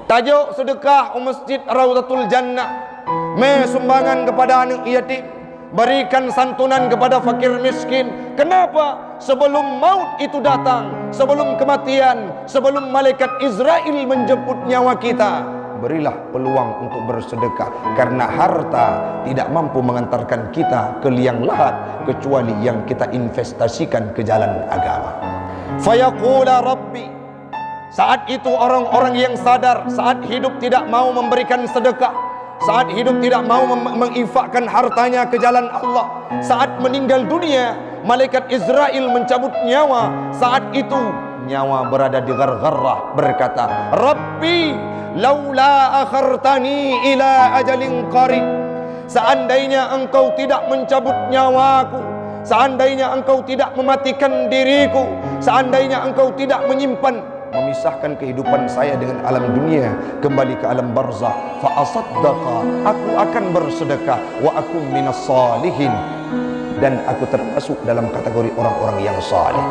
Tajuk sedekah Masjid Raudatul Jannah. Sumbangan kepada anak yatim, berikan santunan kepada fakir miskin. Kenapa? Sebelum maut itu datang, sebelum kematian, sebelum malaikat Israel menjemput nyawa kita, berilah peluang untuk bersedekah. Karena harta tidak mampu mengantarkan kita ke liang lahat kecuali yang kita investasikan ke jalan agama. Fayaqula Rabbi. Saat itu orang-orang yang sadar saat hidup tidak mau memberikan sedekah, saat hidup tidak mau menginfakkan hartanya ke jalan Allah, saat meninggal dunia malaikat Israel mencabut nyawa. Saat itu nyawa berada di gargarah, berkata, Rabbi laula akhartani ila ajalin qarib. Seandainya engkau tidak mencabut nyawaku, seandainya engkau tidak mematikan diriku, seandainya engkau tidak memisahkan kehidupan saya dengan alam dunia, kembali ke alam barzakh, fa asaddaqa, aku akan bersedekah, wa akum minas salihin, dan aku termasuk dalam kategori orang-orang yang saleh.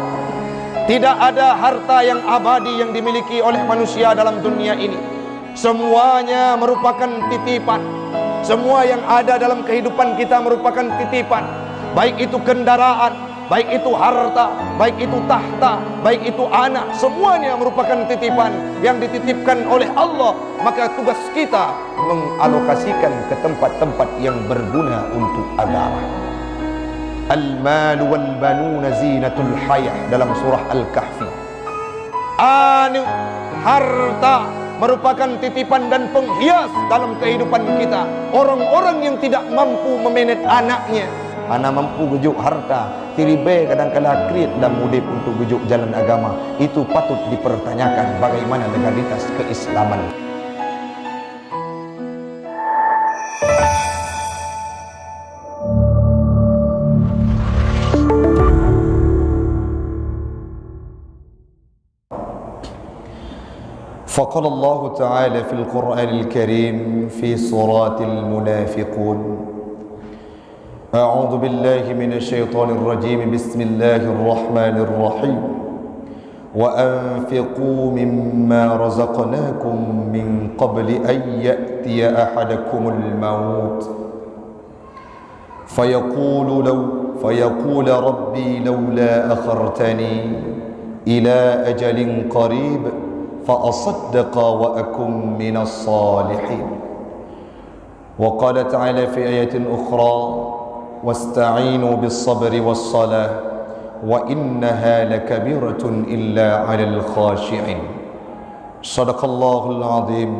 Tidak ada harta yang abadi yang dimiliki oleh manusia dalam dunia ini. Semuanya merupakan titipan. Semua yang ada dalam kehidupan kita merupakan titipan. Baik itu kendaraan, baik itu harta, baik itu tahta, baik itu anak, semuanya merupakan titipan yang dititipkan oleh Allah. Maka tugas kita mengalokasikan ke tempat-tempat yang berguna untuk agama. Al-mal wal banuna zinatul hayah, dalam surah Al-Kahfi. Harta merupakan titipan dan penghias dalam kehidupan kita. Orang-orang yang tidak mampu memanage anaknya, ana mampu gujuk harta, tiribe kadang-kala kriat dan mudip untuk gujuk jalan agama, itu patut dipertanyakan bagaimana legalitas keislaman. فقال الله تعالى في القرآن الكريم في سورة المنافقون: أعوذ بالله من الشيطان الرجيم بسم الله الرحمن الرحيم وأنفقوا مما رزقناكم من قبل أن يأتي أحدكم الموت فيقول ربي لولا أخرتني إلى أجل قريب فأصدق وأكن من الصالحين. وقال تعالى في آية أخرى: واستعينوا بالصبر والصلاة وإنها لكبيرة إلا على الخاشعين. صدق الله العظيم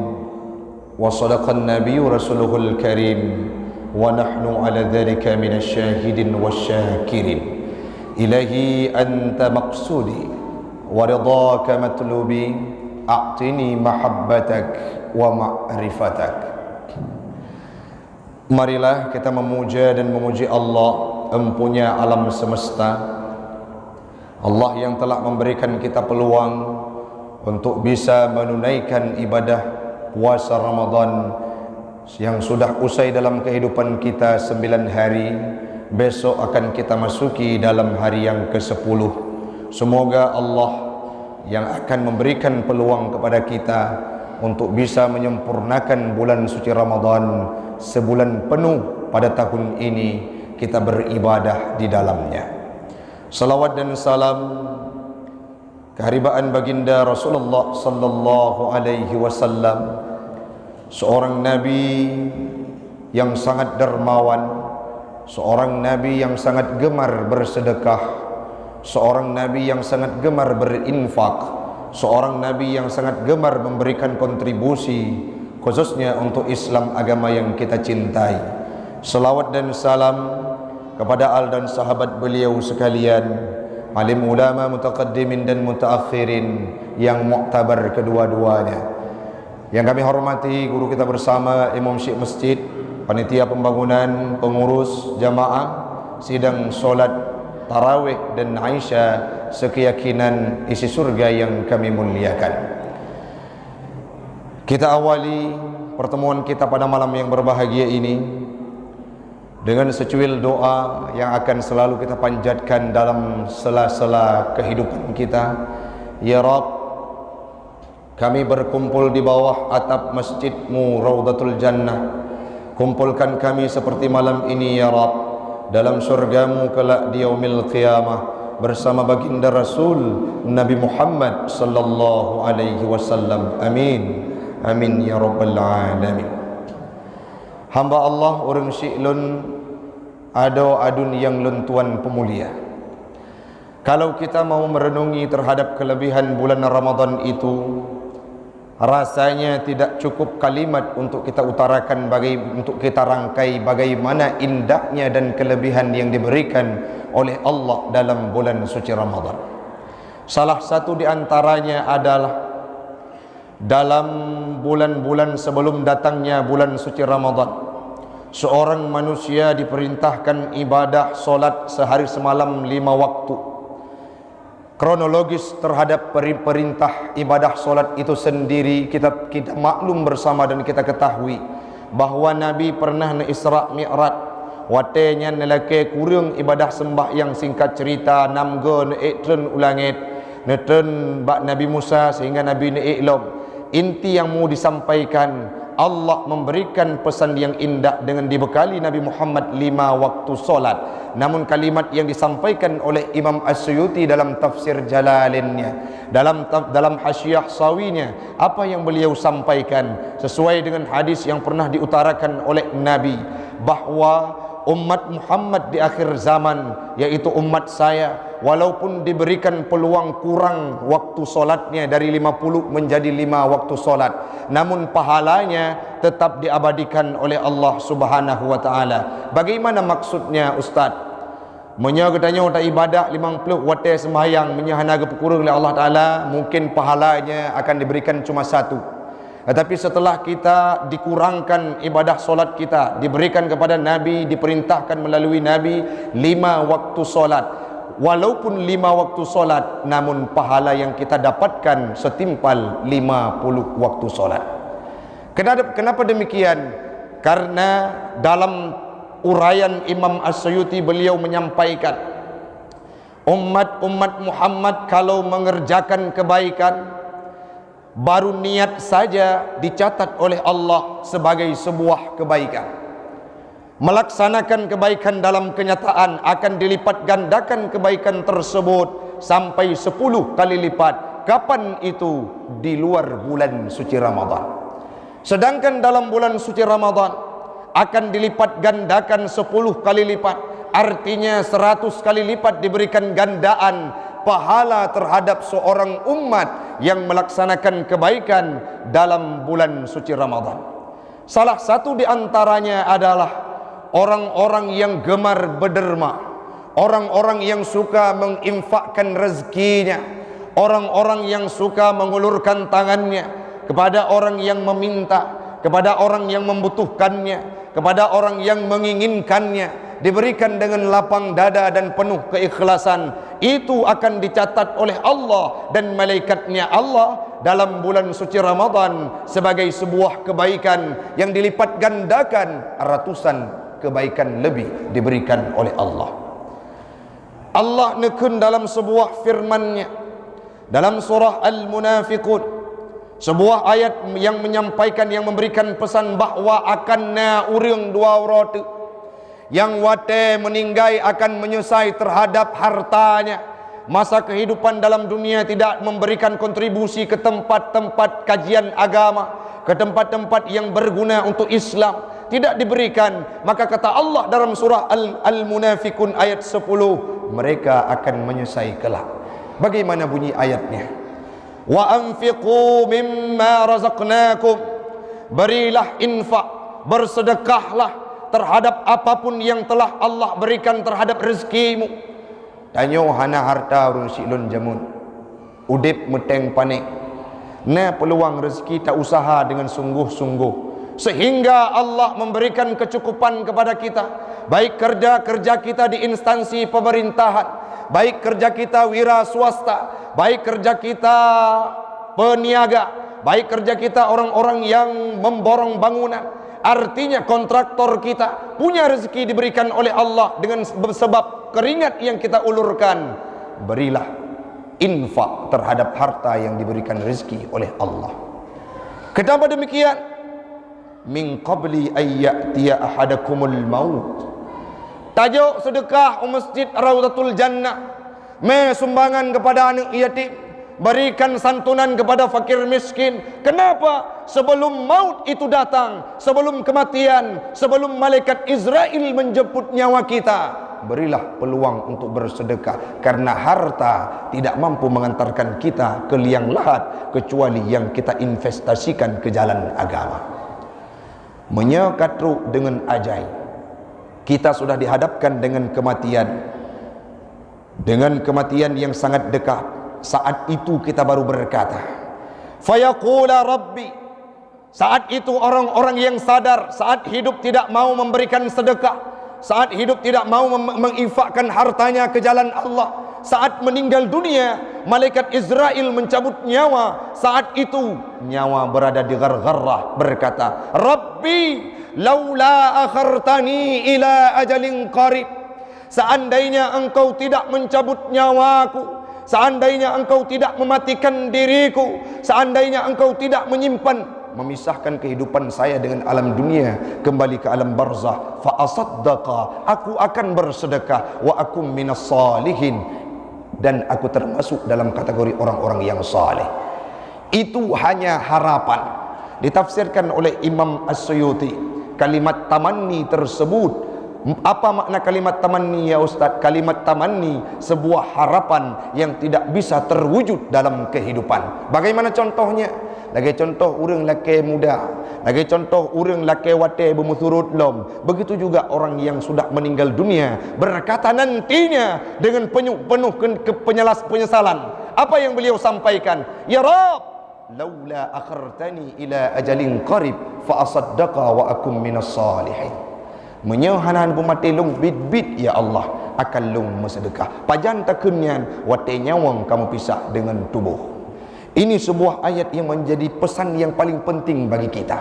وصدق النبي رسوله الكريم ونحن على ذلك من الشاهدين والشاكرين. إلهي أنت مقصودي ورضاك مطلوبي a'tini mahabbatak wa ma'rifatak. Marilah kita memuja dan memuji Allah, empunya alam semesta, Allah yang telah memberikan kita peluang untuk bisa menunaikan ibadah puasa Ramadan yang sudah usai dalam kehidupan kita 9 hari. Besok akan kita masuki dalam hari yang ke-10. Semoga Allah yang akan memberikan peluang kepada kita untuk bisa menyempurnakan bulan suci Ramadan sebulan penuh pada tahun ini, kita beribadah di dalamnya. Salawat dan salam keharibaan baginda Rasulullah sallallahu alaihi wasallam, seorang nabi yang sangat dermawan, seorang nabi yang sangat gemar bersedekah, seorang nabi yang sangat gemar berinfak, seorang nabi yang sangat gemar memberikan kontribusi khususnya untuk Islam, agama yang kita cintai. Selawat dan salam kepada al dan sahabat beliau sekalian, alim ulama mutaqaddimin dan mutaakhirin yang muktabar kedua-duanya. Yang kami hormati guru kita bersama, Imam Syekh Masjid, panitia pembangunan, pengurus jamaah sidang solat tarawih dan Aisyah sekeyakinan isi surga yang kami muliakan. Kita awali pertemuan kita pada malam yang berbahagia ini dengan secuil doa yang akan selalu kita panjatkan dalam sela-sela kehidupan kita. Ya Rabb, kami berkumpul di bawah atap masjid-Mu Raudatul Jannah. Kumpulkan kami seperti malam ini ya Rabb, dalam surga-Mu kelak di yaumil qiyamah bersama baginda Rasul Nabi Muhammad sallallahu alaihi wasallam. Amin. Amin ya rabbal alamin. Hamba Allah orang syi'lun ado adun yang lentuan pemulia. Kalau kita mau merenungi terhadap kelebihan bulan Ramadan itu, rasanya tidak cukup kalimat untuk kita utarakan, untuk kita rangkai bagaimana indahnya dan kelebihan yang diberikan oleh Allah dalam bulan suci Ramadan. Salah satu di antaranya adalah dalam bulan-bulan sebelum datangnya bulan suci Ramadan, seorang manusia diperintahkan ibadah solat sehari semalam 5 waktu. Kronologis terhadap perintah ibadah solat itu sendiri kita maklum bersama dan kita ketahui bahawa Nabi pernah Isra Mi'raj, watenya nelake kurang ibadah sembah yang singkat cerita 6 go ne'etren ulangit neten bak Nabi Musa sehingga Nabi ne'ilom. Inti yang mau disampaikan, Allah memberikan pesan yang indah dengan dibekali Nabi Muhammad 5 waktu solat. Namun kalimat yang disampaikan oleh Imam As-Suyuti dalam tafsir Jalalinnya, dalam Hasyiah Sawinya, apa yang beliau sampaikan sesuai dengan hadis yang pernah diutarakan oleh Nabi, bahawa umat Muhammad di akhir zaman, yaitu umat saya, walaupun diberikan peluang kurang waktu solatnya dari 50 menjadi 5 waktu solat, namun pahalanya tetap diabadikan oleh Allah Subhanahu wa taala. Bagaimana maksudnya Ustaz? Katanya udah ibadah 50 wate sembahyang menyahana kepukurang oleh Allah taala, mungkin pahalanya akan diberikan cuma 1. Tetapi setelah kita dikurangkan ibadah solat kita, diberikan kepada Nabi, diperintahkan melalui Nabi 5 waktu solat. Walaupun 5 waktu solat, namun pahala yang kita dapatkan setimpal 50 waktu solat. Kenapa demikian? Karena dalam uraian Imam As-Suyuti beliau menyampaikan, umat Muhammad kalau mengerjakan kebaikan, baru niat saja dicatat oleh Allah sebagai sebuah kebaikan. Melaksanakan kebaikan dalam kenyataan akan dilipat gandakan kebaikan tersebut sampai 10 kali lipat. Kapan itu? Di luar bulan suci Ramadan. Sedangkan dalam bulan suci Ramadan akan dilipat gandakan 10 kali lipat. Artinya 100 kali lipat diberikan gandaan pahala terhadap seorang umat yang melaksanakan kebaikan dalam bulan suci Ramadan. Salah satu di antaranya adalah orang-orang yang gemar berderma, orang-orang yang suka menginfakkan rezekinya, orang-orang yang suka mengulurkan tangannya kepada orang yang meminta, kepada orang yang membutuhkannya, kepada orang yang menginginkannya, diberikan dengan lapang dada dan penuh keikhlasan. Itu akan dicatat oleh Allah dan malaikatnya Allah dalam bulan suci Ramadan sebagai sebuah kebaikan yang dilipat gandakan, ratusan kebaikan lebih diberikan oleh Allah. Allah nekun dalam sebuah firman-Nya dalam surah Al-Munafiqun, sebuah ayat yang menyampaikan, yang memberikan pesan bahawa akanna urang dua rote yang wate meninggai akan menyesai terhadap hartanya. Masa kehidupan dalam dunia tidak memberikan kontribusi ke tempat-tempat kajian agama, ke tempat-tempat yang berguna untuk Islam, tidak diberikan. Maka kata Allah dalam surah Al-Munafiqun ayat 10, mereka akan menyesai kelak. Bagaimana bunyi ayatnya? Wa anfiqu mimma razaqnakum, berilah infak, bersedekahlah terhadap apapun yang telah Allah berikan terhadap rezekimu. Tanyo hana harta urang silun jamun, udip meteng panik, na peluang rezeki tak usaha dengan sungguh-sungguh, sehingga Allah memberikan kecukupan kepada kita, baik kerja kita di instansi pemerintahan, baik kerja kita wira swasta, baik kerja kita peniaga, baik kerja kita orang-orang yang memborong bangunan. Artinya kontraktor kita punya rezeki diberikan oleh Allah dengan sebab keringat yang kita ulurkan. Berilah infak terhadap harta yang diberikan rezeki oleh Allah. Kenapa demikian? Min qabli ayyatiya ahadakumul maut. Tajuk sedekah masjid Raudatul Jannah. Sumbangan kepada anak yatim, berikan santunan kepada fakir miskin. Kenapa? Sebelum maut itu datang, sebelum kematian, sebelum malaikat Israel menjemput nyawa kita, berilah peluang untuk bersedekah. Karena harta tidak mampu mengantarkan kita ke liang lahat kecuali yang kita investasikan ke jalan agama. Menyekatru dengan ajai, kita sudah dihadapkan dengan kematian, dengan kematian yang sangat dekat. Saat itu kita baru berkata, fayaqula rabbi. Saat itu orang-orang yang sadar, saat hidup tidak mau memberikan sedekah, saat hidup tidak mau menginfakkan hartanya ke jalan Allah, saat meninggal dunia, malaikat Israel mencabut nyawa. Saat itu nyawa berada di gargarah, berkata, Rabbi laula akhartani ila ajalin qarib. Seandainya engkau tidak mencabut nyawaku, seandainya engkau tidak mematikan diriku, seandainya engkau tidak memisahkan kehidupan saya dengan alam dunia, kembali ke alam barzah, fa asaddaqa, aku akan bersedekah, wa akum minas salihin, dan aku termasuk dalam kategori orang-orang yang saleh. Itu hanya harapan. Ditafsirkan oleh Imam As-Suyuti, kalimat tamanni tersebut, apa makna kalimat tamanni ya Ustaz? Kalimat tamanni sebuah harapan yang tidak bisa terwujud dalam kehidupan. Bagaimana contohnya? Lagi contoh orang lelaki muda, lagi contoh orang lelaki wate bermusurut lom. Begitu juga orang yang sudah meninggal dunia berkata nantinya dengan penuh penyesalan. Apa yang beliau sampaikan? Ya Rabb, laula akhartani ila ajalin qarib fa asaddaqa wa akum minas salihin. Menyohanan bumati lung bit-bit ya Allah akan lung bersedekah. Pajan takunyan wate nyawang kamu pisah dengan tubuh. Ini sebuah ayat yang menjadi pesan yang paling penting bagi kita.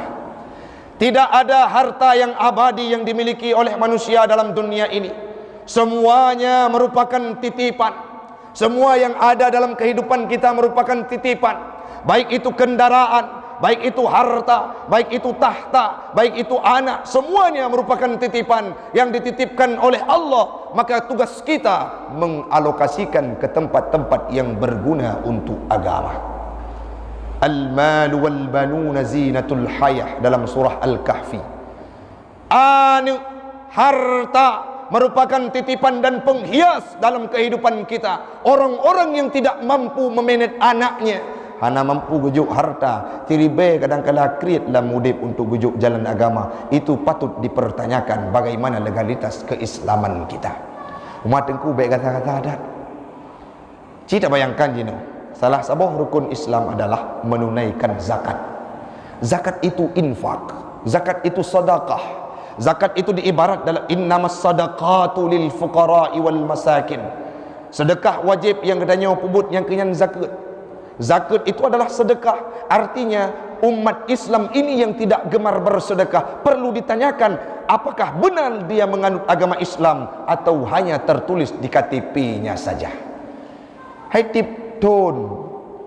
Tidak ada harta yang abadi yang dimiliki oleh manusia dalam dunia ini. Semuanya merupakan titipan. Semua yang ada dalam kehidupan kita merupakan titipan. Baik itu kendaraan, baik itu harta, baik itu tahta, baik itu anak, semuanya merupakan titipan yang dititipkan oleh Allah. Maka tugas kita mengalokasikan ke tempat-tempat yang berguna untuk agama. Al-malu wal banuna zinatul hayah, dalam surah Al-Kahfi. Harta merupakan titipan dan penghias dalam kehidupan kita. Orang-orang yang tidak mampu memanage anaknya, hana mampu gujuk harta, tiribe kadang-kala kriat dalam mudib untuk gujuk jalan agama. Itu patut dipertanyakan bagaimana legalitas keislaman kita. Umat tengku baik kata-kata adat. Cita bayangkan jino, salah sebuah rukun Islam adalah menunaikan zakat. Zakat itu infak, zakat itu sedekah. Zakat itu diibarat dalam innamas sadaqatu lil fuqara'i wal masakin. Sedekah wajib yang katanya pubut yang kenyan zakat. Zakat itu adalah sedekah. Artinya umat Islam ini yang tidak gemar bersedekah perlu ditanyakan, apakah benar dia menganut agama Islam atau hanya tertulis di KTP-nya saja. Hai tip ton,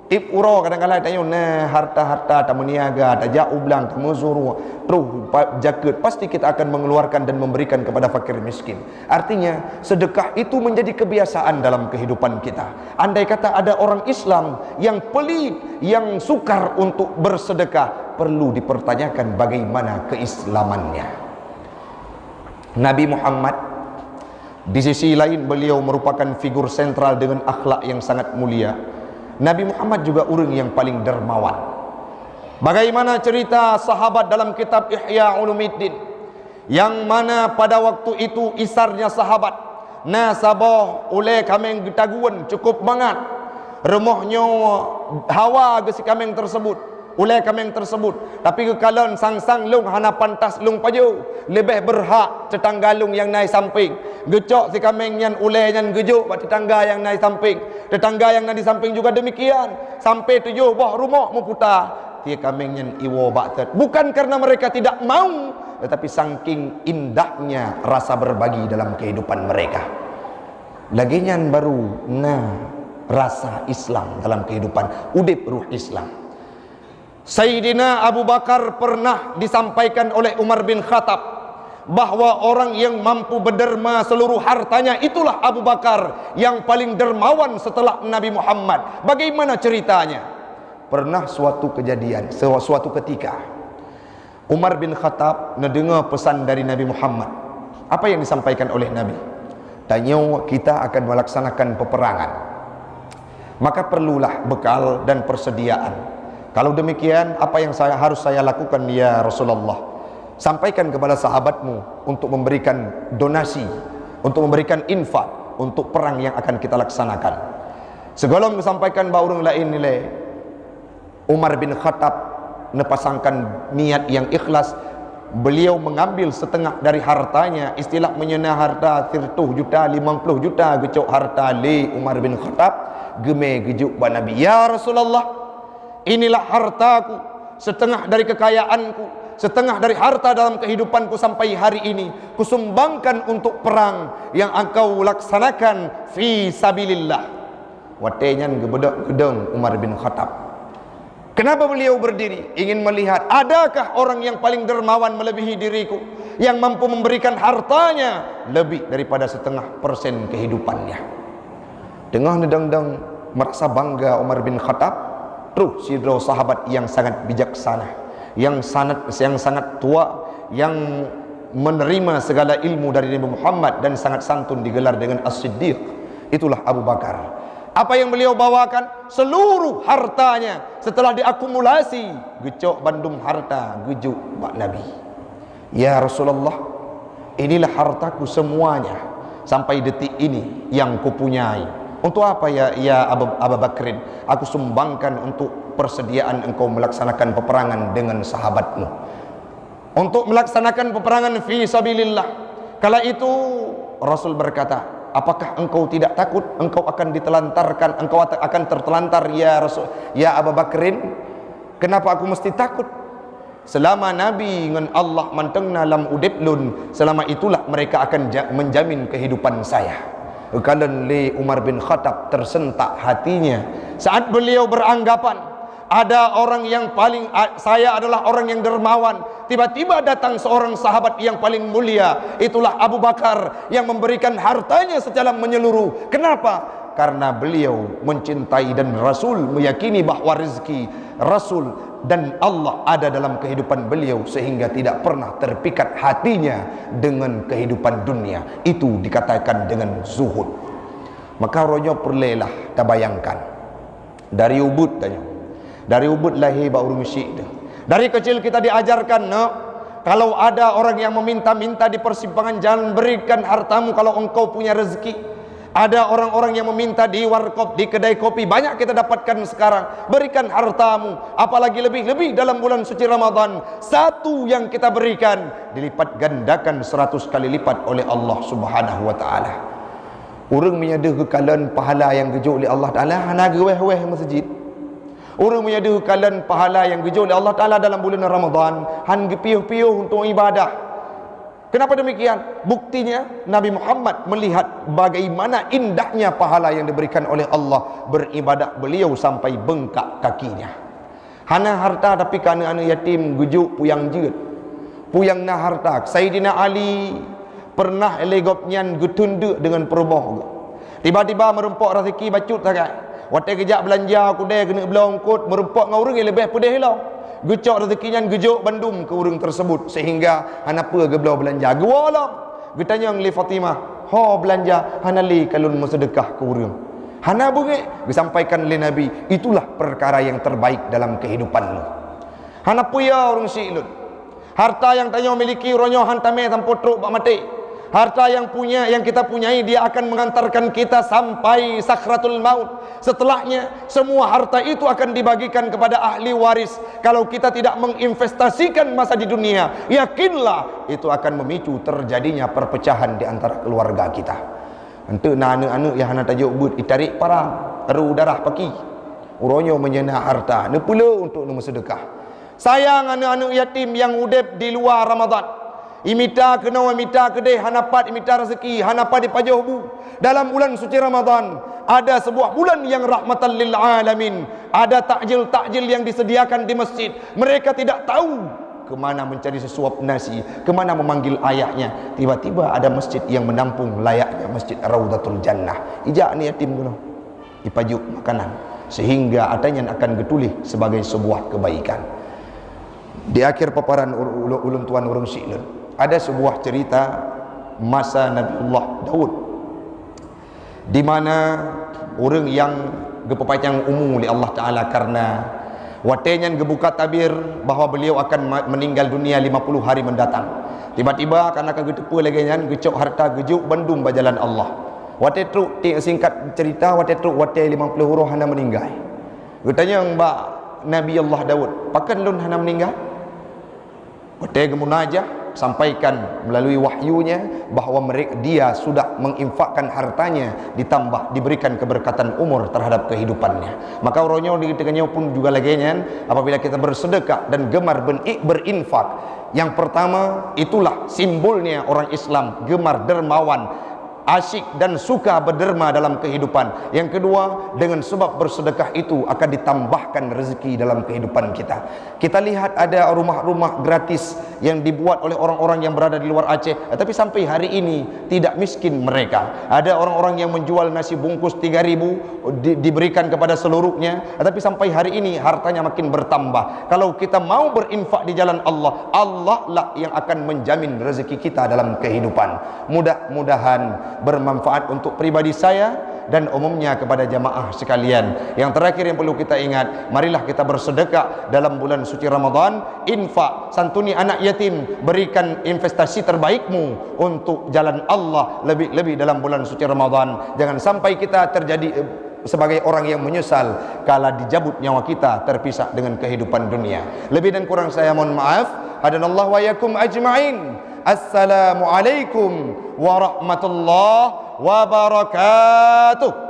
tip uro kadang-kadang tanya, nah harta-harta tak meniaga, tak jauh belang, tak muzuru, terus jaket, pasti kita akan mengeluarkan dan memberikan kepada fakir miskin. Artinya sedekah itu menjadi kebiasaan dalam kehidupan kita. Andai kata ada orang Islam yang pelit, yang sukar untuk bersedekah, perlu dipertanyakan bagaimana keislamannya. Nabi Muhammad di sisi lain beliau merupakan figur sentral dengan akhlak yang sangat mulia. Nabi Muhammad juga orang yang paling dermawan. Bagaimana cerita sahabat dalam kitab Ihya Ulumuddin, yang mana pada waktu itu isarnya sahabat nasabah oleh kameng getaguan cukup banget, rumahnya hawa gesi kameng tersebut, oleh kameng tersebut. Tapi kekalan sang-sang lung hana pantas lung paju, lebih berhak tetangga lung yang naik samping. Gecok si kameng nyan oleh nyan gejuk buat tetangga yang naik samping. Tetangga yang naik di samping juga demikian. Sampai tujuh bah rumah mu putar, ti kameng nyan iwo baktet. Bukan karena mereka tidak mau, tetapi saking indahnya rasa berbagi dalam kehidupan mereka. Lagi nyan baru, nah rasa Islam dalam kehidupan, udip ruh Islam. Sayyidina Abu Bakar pernah disampaikan oleh Umar bin Khattab bahwa orang yang mampu berderma seluruh hartanya itulah Abu Bakar yang paling dermawan setelah Nabi Muhammad. Bagaimana ceritanya? Pernah suatu kejadian, suatu ketika Umar bin Khattab mendengar pesan dari Nabi Muhammad. Apa yang disampaikan oleh Nabi? Tanya, kita akan melaksanakan peperangan, maka perlulah bekal dan persediaan. Kalau demikian, apa yang harus saya lakukan ya Rasulullah? Sampaikan kepada sahabatmu untuk memberikan donasi, untuk memberikan infak untuk perang yang akan kita laksanakan. Segolong disampaikan baurung lain nilai Umar bin Khattab nepasangkan niat yang ikhlas. Beliau mengambil setengah dari hartanya, istilah menyenah harta 30 juta, 50 juta gecok harta li Umar bin Khattab geme gejuk ba Nabi. Ya Rasulullah, inilah hartaku, setengah dari kekayaanku, setengah dari harta dalam kehidupanku sampai hari ini kusumbangkan untuk perang yang engkau laksanakan fi sabilillah. Watenyan gebedak gedeng Umar bin Khattab. Kenapa beliau berdiri? Ingin melihat adakah orang yang paling dermawan melebihi diriku, yang mampu memberikan hartanya lebih daripada 0,5% kehidupannya. Dengar nedang-dang merasa bangga Umar bin Khattab. Terus sidro sahabat yang sangat bijaksana, yang sangat tua, yang menerima segala ilmu dari Nabi Muhammad dan sangat santun, digelar dengan As-Siddiq. Itulah Abu Bakar. Apa yang beliau bawakan? Seluruh hartanya setelah diakumulasi, gecok bandum harta gejuk Pak Nabi. Ya Rasulullah, inilah hartaku semuanya sampai detik ini yang kupunyai. Untuk apa ya Abu Bakrin? Aku sumbangkan untuk persediaan engkau melaksanakan peperangan dengan sahabatmu, untuk melaksanakan peperangan fi sabilillah. Kala itu Rasul berkata, apakah engkau tidak takut engkau akan ditelantarkan, engkau akan tertelantar ya Rasul, ya Abu Bakrin? Kenapa aku mesti takut? Selama Nabi dengan Allah mantengna lam udiblun, selama itulah mereka akan menjamin kehidupan saya. Kalen li Umar bin Khattab tersentak hatinya saat beliau beranggapan ada orang yang paling, saya adalah orang yang dermawan. Tiba-tiba datang seorang sahabat yang paling mulia, itulah Abu Bakar, yang memberikan hartanya secara menyeluruh. Kenapa? Karena beliau mencintai dan Rasul meyakini bahwa rezeki Rasul dan Allah ada dalam kehidupan beliau, sehingga tidak pernah terpikat hatinya dengan kehidupan dunia. Itu dikatakan dengan zuhud. Maka ronyo perlelah kita bayangkan dari Ubud tanya. Dari Ubud lahir bauru musyik. Dari kecil kita diajarkan, kalau ada orang yang meminta-minta di persimpangan jalan, berikan hartamu kalau engkau punya rezeki. Ada orang-orang yang meminta di warkop, di kedai kopi, banyak kita dapatkan sekarang. Berikan hartamu, apalagi lebih-lebih dalam bulan suci Ramadan. Satu yang kita berikan dilipat gandakan 100 kali lipat oleh Allah Subhanahu wa taala. Orang menyada kekalan pahala yang gejuk oleh Allah Taala, hana geweh-weh masjid. Orang menyada kekalan pahala yang gejuk oleh Allah Taala dalam bulan Ramadan, han gepiuh-piuh untuk ibadah. Kenapa demikian? Buktinya Nabi Muhammad melihat bagaimana indahnya pahala yang diberikan oleh Allah, beribadah beliau sampai bengkak kakinya. Hana harta tapi kerana anak yatim gejuk puyang jeut. Puyang na harta. Sayyidina Ali pernah elegopnyan getunduk dengan perumoh. Tiba-tiba merempok rezeki bacut sangat. Waktu kejap belanja aku dah kena belongkot merempok ngau orang yang lebih pedih hilau. Gecok rezekinya gejuk bandum ke urang tersebut, sehingga hanapa geblau belanja gewalam getanya li Fatimah ho belanja hanali kalun sedekah ke urang hana bunge disampaikan oleh Nabi, itulah perkara yang terbaik dalam kehidupanmu. Hanapa ya urang silun harta yang tanya miliki ronyo hantame tanpa truk bak mati. Harta yang kita punyai, dia akan mengantarkan kita sampai sakratul maut. Setelahnya semua harta itu akan dibagikan kepada ahli waris. Kalau kita tidak menginvestasikan masa di dunia, yakinlah itu akan memicu terjadinya perpecahan di antara keluarga kita. Ente anak-anak yang hendak tajuk but itarik parang aru darah paki uronyo menyena harta ne pula untuk sedekah. Sayang anak-anak yatim yang udip di luar Ramadan, Imita kena imita kedai hanapat imita rezeki hanapat di pajoh bu. Dalam bulan suci Ramadan ada sebuah bulan yang rahmatan lil alamin. Ada takjil-takjil yang disediakan di masjid. Mereka tidak tahu kemana mencari sesuap nasi, kemana memanggil ayahnya. Tiba-tiba ada masjid yang menampung layaknya Masjid Raudatul Jannah. Ijak ni yatim kuno ipajuk makanan sehingga adanya akan getulih sebagai sebuah kebaikan. Di akhir paparan ulun tuan urang Syilun ada sebuah cerita masa Nabiullah Daud, di mana orang yang gepepacang umum oleh Allah Ta'ala karena watenya gebuka tabir bahawa beliau akan meninggal dunia 50 hari mendatang. Tiba-tiba karena kegetepu lagi nyan gecok harta gejuk bandum bajalan Allah. Wate truk singkat cerita wate 50 huruf hana meninggal. Gutanya mbak Nabi Allah Daud, pakan lun hana meninggal? Wate gemunajah sampaikan melalui wahyunya bahawa dia sudah menginfakkan hartanya, ditambah diberikan keberkatan umur terhadap kehidupannya. Maka orangnya dikatakannya pun juga laginya apabila kita bersedekah dan gemar berinfak, yang pertama itulah simbolnya orang Islam gemar dermawan, asyik dan suka berderma dalam kehidupan. Yang kedua, dengan sebab bersedekah itu akan ditambahkan rezeki dalam kehidupan kita. Kita lihat ada rumah-rumah gratis yang dibuat oleh orang-orang yang berada di luar Aceh, tapi sampai hari ini tidak miskin mereka. Ada orang-orang yang menjual nasi bungkus 3.000 diberikan kepada seluruhnya, tapi sampai hari ini hartanya makin bertambah. Kalau kita mau berinfak di jalan Allah, Allah lah yang akan menjamin rezeki kita dalam kehidupan. Mudah-mudahan bermanfaat untuk pribadi saya dan umumnya kepada jamaah sekalian. Yang terakhir yang perlu kita ingat, marilah kita bersedekah dalam bulan suci Ramadan. Infak, santuni anak yatim, berikan investasi terbaikmu untuk jalan Allah lebih-lebih dalam bulan suci Ramadan. Jangan sampai kita terjadi sebagai orang yang menyesal kala dijabut nyawa kita terpisah dengan kehidupan dunia. Lebih dan kurang saya mohon maaf. Hadanallahu wa yakum ajma'in. Assalamualaikum warahmatullahi wabarakatuh.